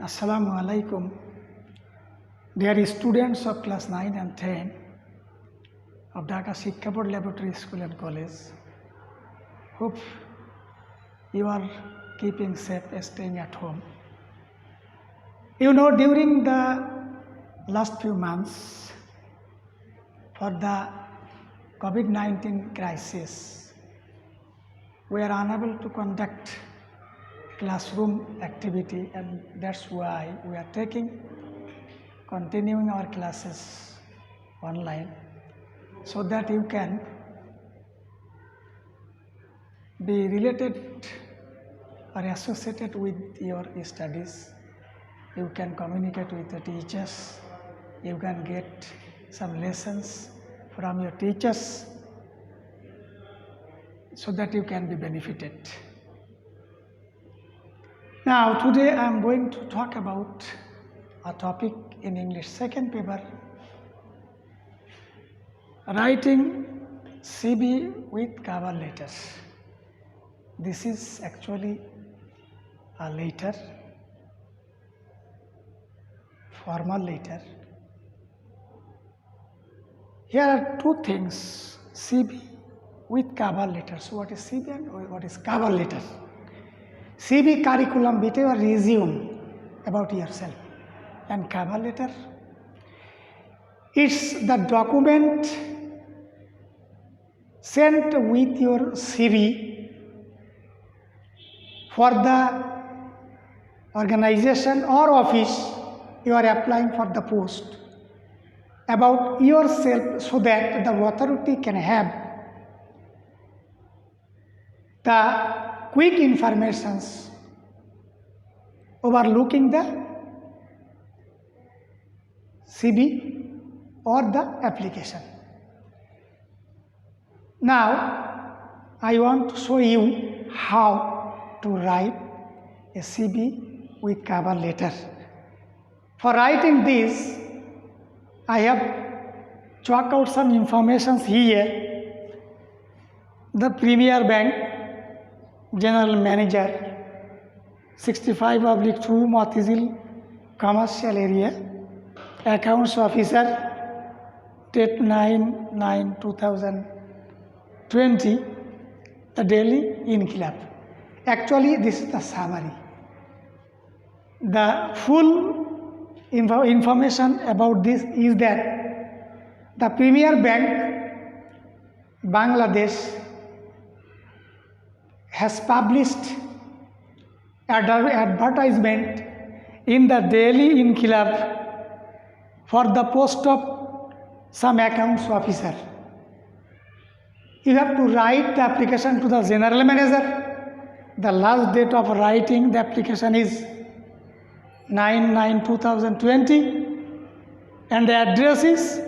Assalamu alaikum. Dear students of class 9 and 10 of Dhaka Shiksha Board Laboratory School and College, hope you are keeping safe, staying at home. You know, during the last few months, for the COVID-19 crisis, we are unable to conduct classroom activity, and that's why we are continuing our classes online, so that you can be related or associated with your studies. You can communicate with the teachers, you can get some lessons from your teachers, so that you can be benefited. Now today I am going to talk about a topic in English second paper, writing CV with cover letters. This is actually a letter, formal letter. Here are two things, CV with cover letters. What is CV and what is cover letter? CV curriculum vitae or resume about yourself, and cover letter, it's the document sent with your CV for the organization or office you are applying for the post about yourself, so that the authority can have the quick informations overlooking the CV or the application. Now I want to show you how to write a CV with cover letter. For writing this, I have chalked out some information here. The Premier Bank General Manager, 65/2 Motizil Commercial Area, Accounts Officer, date 9/9/2020, the Delhi Inkilab. Actually, this is the summary. The full information about this is that the Premier Bank Bangladesh has published advertisement in the Delhi Inkilab for the post of some accounts officer. You have to write the application to the general manager. The last date of writing the application is 9/9/2020, and the address is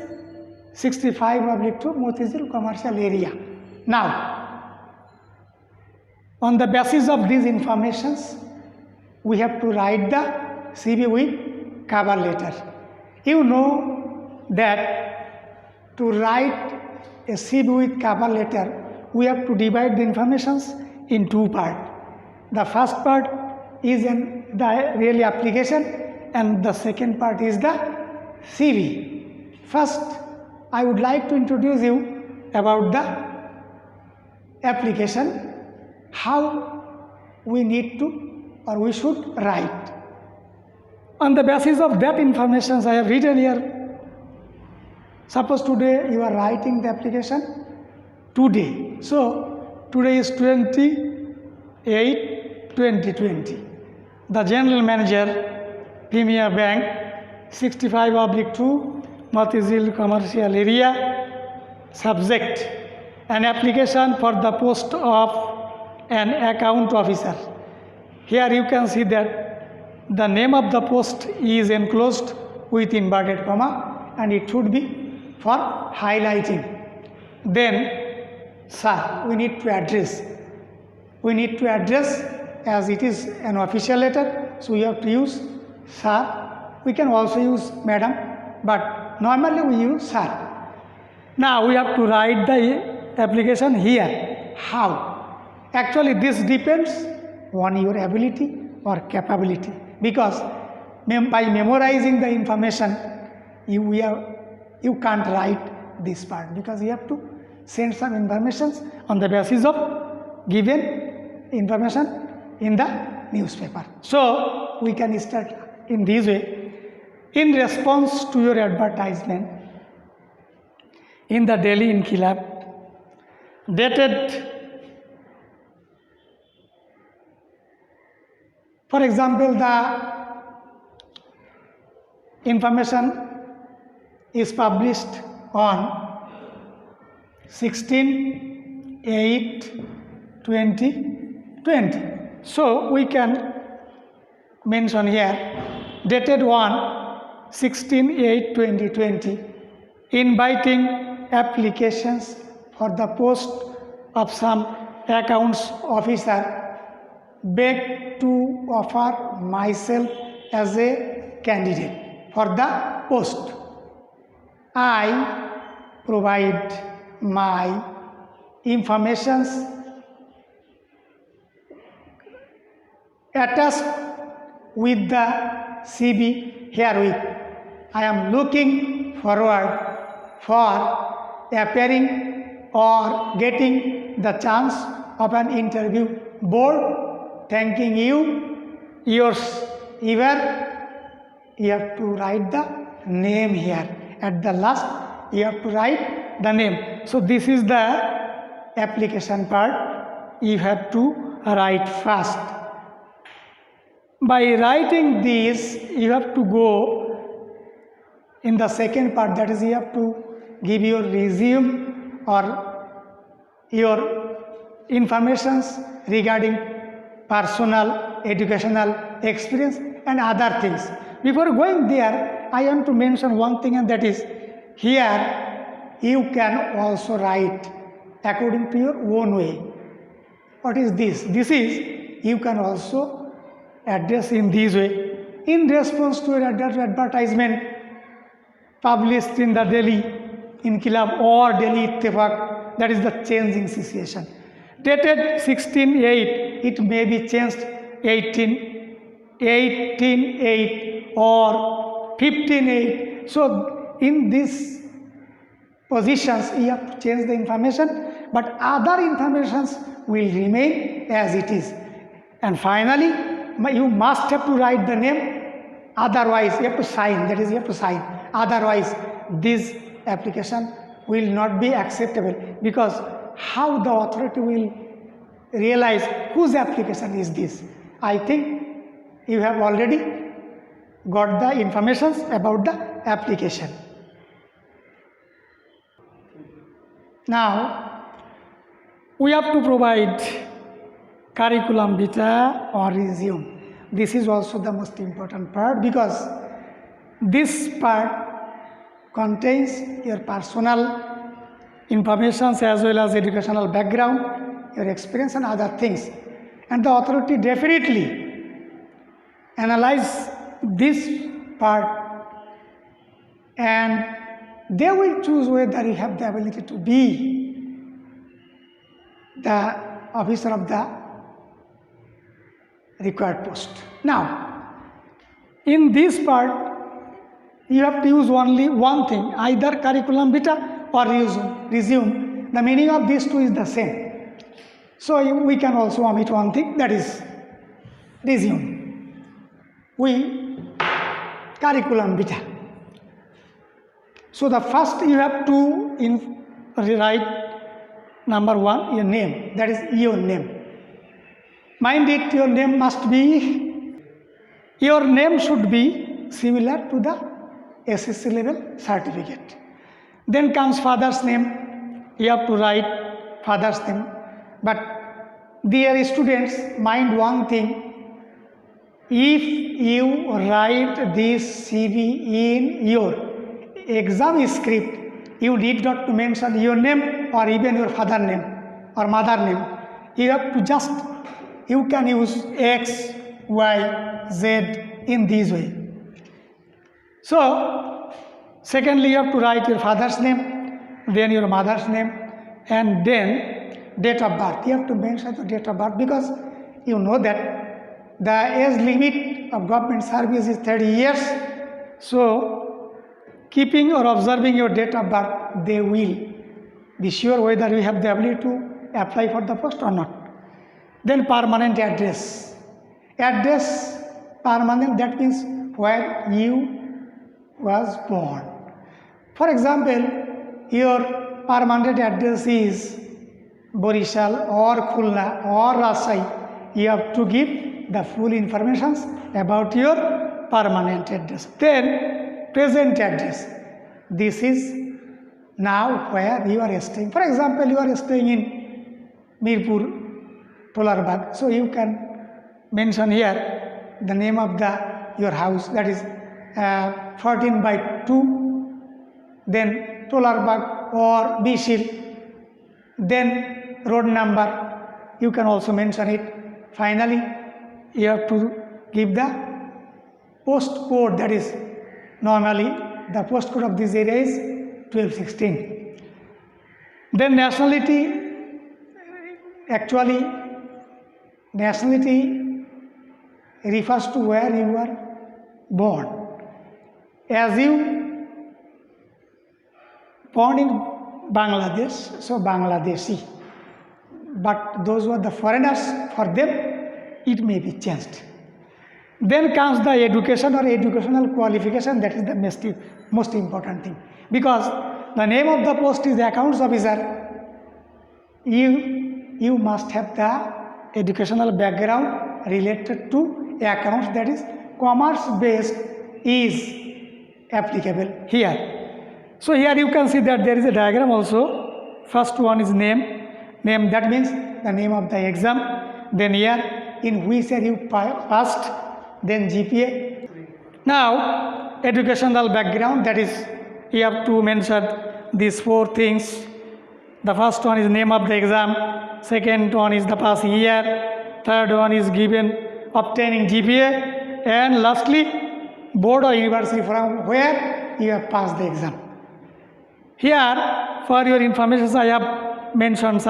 65/2 Motizil Commercial Area. Now, on the basis of these informations, we have to write the CV with cover letter. You know that to write a CV with cover letter, we have to divide the informations in two parts. The first part is the real application, and the second part is the CV. First, I would like to introduce you about the application, how we need to or we should write. On the basis of that information I have written here. Suppose today you are writing the application today. So today is 28/2020. The General Manager, Premier Bank, 65/2 Motizil Commercial Area. Subject, an application for the post of an account officer. Here you can see that the name of the post is enclosed with inverted comma, and it should be for highlighting. Then, sir, we need to address. We need to address, as it is an official letter, so we have to use sir. We can also use madam, but normally we use sir. Now we have to write the application here. How? Actually, this depends on your ability or capability, because by memorizing the information, you can't write this part, because you have to send some informations on the basis of given information in the newspaper. So we can start in this way. In response to your advertisement in the Delhi Inqilab, dated, for example, the information is published on 16/8/2020. So we can mention here, dated on 16/8/2020, inviting applications for the post of some accounts officer, beg to offer myself as a candidate for the post. I provide my informations attached with the CV herewith. I am looking forward for appearing or getting the chance of an interview. Board, thanking you. Yours ever. You have to write the name here. At the last, you have to write the name. So this is the application part. You have to write fast. By writing this, you have to go in the second part, that is, you have to give your resume or your informations regarding personal, educational experience and other things. Before going there, I want to mention one thing, and that is, here you can also write according to your own way. What is this? This is, you can also address in this way. In response to an advertisement published in the Delhi Inqilab or Delhi Ittifaq, that is the changing situation. Dated 16/8, it may be changed 18/8 or 15/8. So in these positions, you have to change the information, but other informations will remain as it is. And finally, you must have to write the name, otherwise you have to sign, that is, you have to sign. Otherwise, this application will not be acceptable, because how the authority will realize whose application is this? I think you have already got the information about the application. Now, we have to provide curriculum vitae or resume. This is also the most important part, because this part contains your personal information as well as educational background, your experience and other things. And the authority definitely analyze this part, and they will choose whether you have the ability to be the officer of the required post. Now, in this part, you have to use only one thing, either curriculum vitae or resume. The meaning of these two is the same. So we can also omit one thing, that is resume. Curriculum vitae. So the first you have to write number one, your name, that is your name. Mind it, your name should be similar to the SSC level certificate. Then comes father's name. You have to write father's name. But dear students, mind one thing. If you write this CV in your exam script, you need not to mention your name or even your father name or mother name. You can use X, Y, Z in this way. So, secondly, you have to write your father's name, then your mother's name, and then date of birth. You have to mention the date of birth, because you know that The age limit of government service is 30 years. So, keeping or observing your date of birth, they will be sure whether you have the ability to apply for the post or not. Then permanent address. Address permanent, that means where you was born. For example, your permanent address is Borishal or Khulna or Rajshahi. You have to give the full information about your permanent address. Then present address. This is now where you are staying. For example, you are staying in Mirpur, Tolar Bagh. So you can mention here the name of your house, that is 14/2, then Tolar Bagh or Bishil, then road number, you can also mention it. Finally, you have to give the postcode, that is normally the postcode of this area is 1216. Then nationality, actually nationality refers to where you were born. As you born in Bangladesh, so Bangladeshi. But those who are the foreigners, for them it may be changed. Then comes the education or educational qualification, that is the most important thing. Because the name of the post is accounts officer, you must have the educational background related to accounts, that is commerce based is applicable here. So here you can see that there is a diagram also. First one is name, that means the name of the exam, then year in which year you passed, then GPA. Now educational background, that is you have to mention these four things. The first one is name of the exam, second one is the passing year, third one is obtaining GPA, and lastly board or university from where you have passed the exam. Here for your information I have mentioned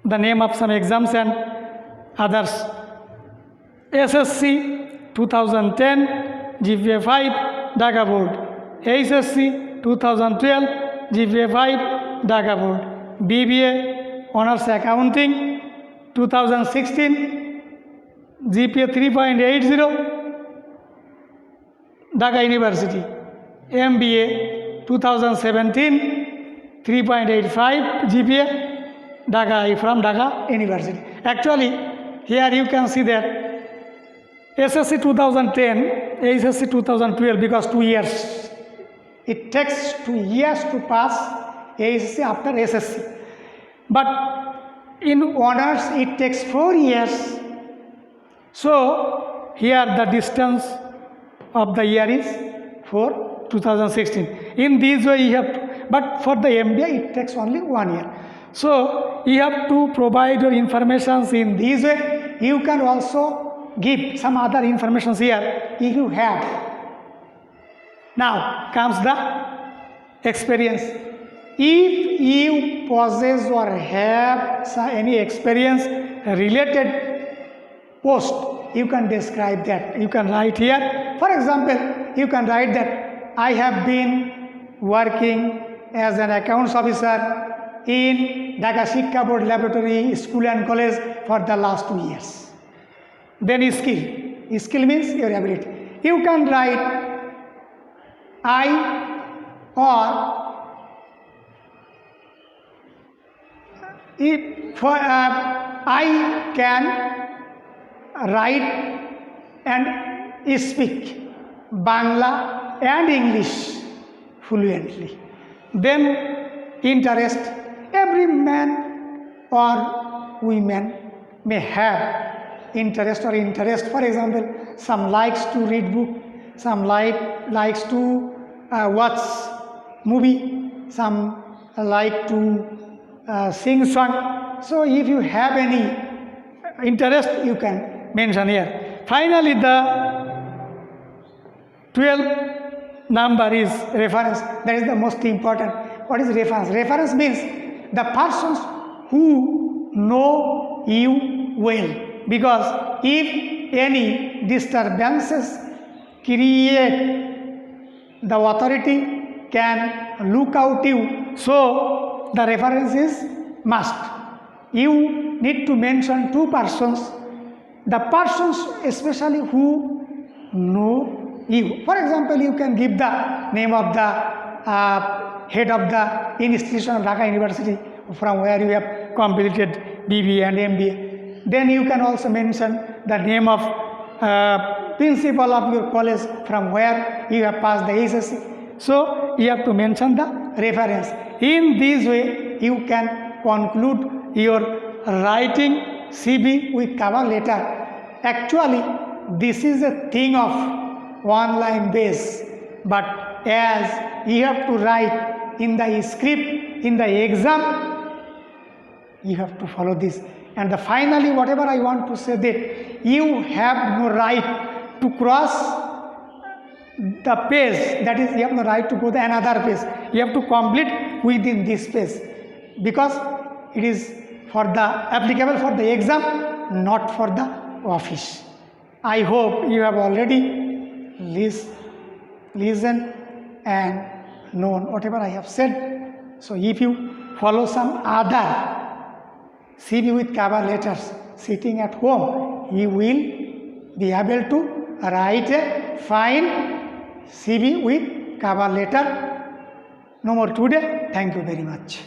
the name of some exams and others. SSC 2010 GPA 5 Dhaka Board, HSC 2012 GPA 5 Dhaka Board, BBA Honors Accounting 2016 GPA 3.80 Dhaka University, MBA 2017 3.85 GPA from Dhaka University. Actually, here you can see that SSC 2010, HSC 2012, because 2 years. It takes 2 years to pass HSC after SSC. But in honors, it takes 4 years. So, here the distance of the year is for 2016. In this way, you have to, but for the MBA, it takes only 1 year. So, you have to provide your information in this way. You can also give some other information here if you have. Now comes the experience. If you possess or have any experience related post, you can describe that. You can write here. For example, you can write that I have been working as an accounts officer in Dhaka Shikha Board Laboratory School and College for the last 2 years. Then skill. Skill means your ability. You can write I can write and speak Bangla and English fluently. Then interest. Every man or woman may have interest. For example, some likes to read book, some likes to watch movie, some like to sing song. So if you have any interest, you can mention here. Finally, the 12th number is reference. That is the most important. What is reference? Reference means the persons who know you well. because if any disturbances create, the authority can look out you, so the reference is must. You need to mention two persons, the persons especially who know you. For example, you can give the name of the head of the institution of Dhaka University from where you have completed BBA and MBA. Then you can also mention the name of principal of your college from where you have passed the SSC. So you have to mention the reference. In this way you can conclude your writing CV with cover letter. Actually this is a thing of one line base, but as you have to write in the script in the exam, you have to follow this. And finally whatever I want to say, that you have no right to cross the page, that is you have no right to go to another page. You have to complete within this page, because it is for the applicable for the exam, not for the office. I hope you have already listened and known whatever I have said. So if you follow some other CV with cover letters sitting at home, you will be able to write a fine CV with cover letter. No more today. Thank you very much.